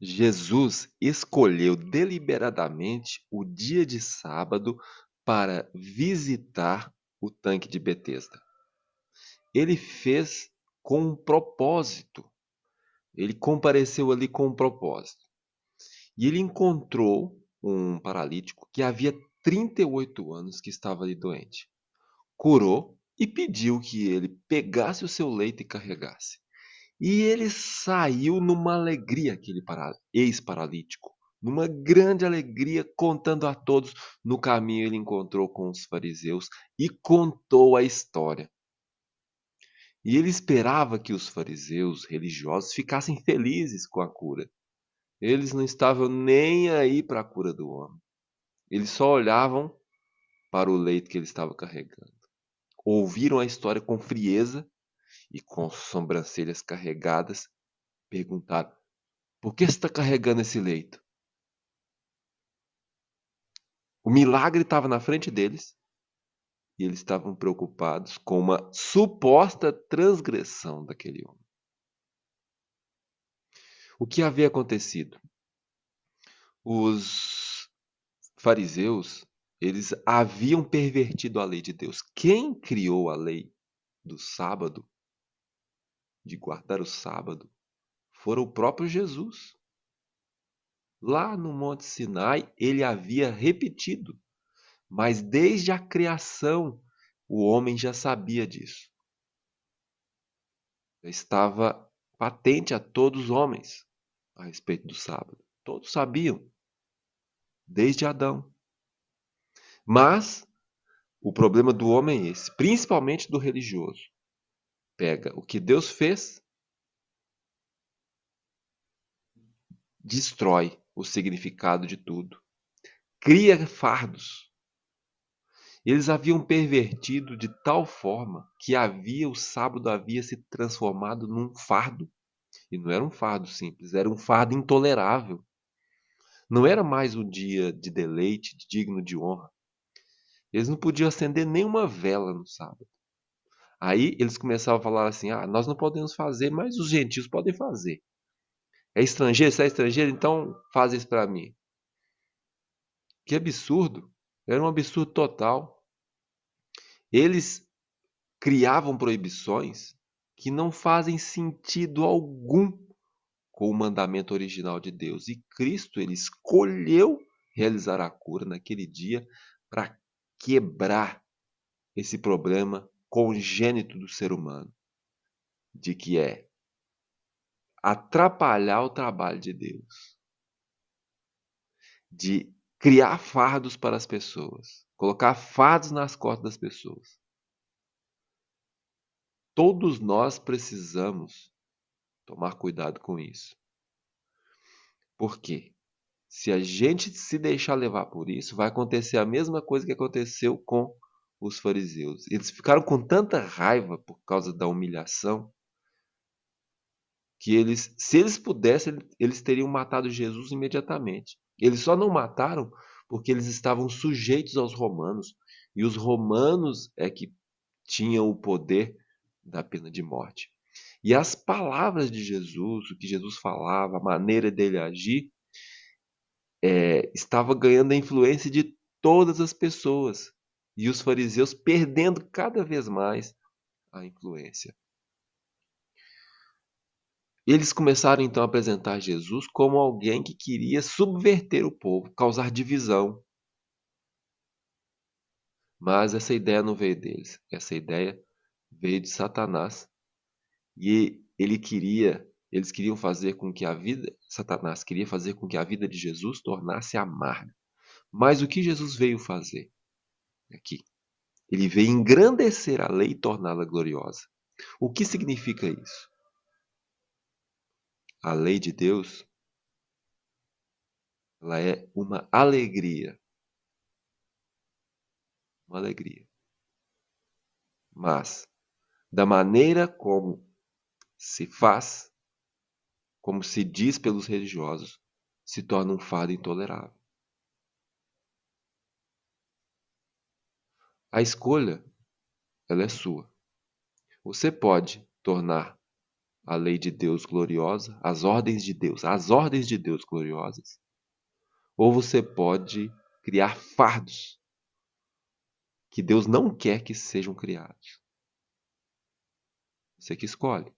Jesus escolheu deliberadamente o dia de sábado para visitar o tanque de Betesda. Ele fez com um propósito. Ele compareceu ali com um propósito. E ele encontrou um paralítico que havia 38 anos que estava ali doente. Curou e pediu que ele pegasse o seu leito e carregasse. E ele saiu numa alegria, aquele ex-paralítico, numa grande alegria, contando a todos. No caminho, ele encontrou com os fariseus e contou a história. E ele esperava que os fariseus religiosos ficassem felizes com a cura. Eles não estavam nem aí para a cura do homem. Eles só olhavam para o leito que ele estava carregando. Ouviram a história com frieza e com sobrancelhas carregadas, perguntaram: por que você está carregando esse leito? O milagre estava na frente deles e eles estavam preocupados com uma suposta transgressão daquele homem. O que havia acontecido? Os fariseus, eles haviam pervertido a lei de Deus. Quem criou a lei do sábado, de guardar o sábado, fora o próprio Jesus. Lá no Monte Sinai, ele havia repetido, mas desde a criação, o homem já sabia disso. Já estava patente a todos os homens a respeito do sábado. Todos sabiam, desde Adão. Mas o problema do homem é esse, principalmente do religioso. Pega o que Deus fez, destrói o significado de tudo, cria fardos. Eles haviam pervertido de tal forma que o sábado havia se transformado num fardo. E não era um fardo simples, era um fardo intolerável. Não era mais um dia de deleite, digno de honra. Eles não podiam acender nenhuma vela no sábado. Aí eles começavam a falar assim: nós não podemos fazer, mas os gentios podem fazer. É estrangeiro? Você é estrangeiro? Então faz isso para mim. Que absurdo! Era um absurdo total. Eles criavam proibições que não fazem sentido algum com o mandamento original de Deus. E Cristo, ele escolheu realizar a cura naquele dia para quebrar esse problema congênito do ser humano, de que é atrapalhar o trabalho de Deus, de criar fardos para as pessoas, colocar fardos nas costas das pessoas. Todos nós precisamos tomar cuidado com isso. Por quê? Se a gente se deixar levar por isso, vai acontecer a mesma coisa que aconteceu com os fariseus. Eles ficaram com tanta raiva por causa da humilhação que eles, se eles pudessem, eles teriam matado Jesus imediatamente. Eles só não mataram porque eles estavam sujeitos aos romanos, e os romanos é que tinham o poder da pena de morte. E as palavras de Jesus, o que Jesus falava, a maneira dele agir, estava ganhando a influência de todas as pessoas. E os fariseus perdendo cada vez mais a influência. Eles começaram então a apresentar Jesus como alguém que queria subverter o povo, causar divisão. Mas essa ideia não veio deles. Essa ideia veio de Satanás. E eles queriam fazer com que a vida, Satanás queria fazer com que a vida de Jesus tornasse amarga. Mas o que Jesus veio fazer aqui? Ele veio engrandecer a lei e torná-la gloriosa. O que significa isso? A lei de Deus, ela é uma alegria, uma alegria. Mas da maneira como se faz, como se diz pelos religiosos, se torna um fardo intolerável. A escolha, ela é sua. Você pode tornar a lei de Deus gloriosa, as ordens de Deus gloriosas, ou você pode criar fardos que Deus não quer que sejam criados. Você que escolhe.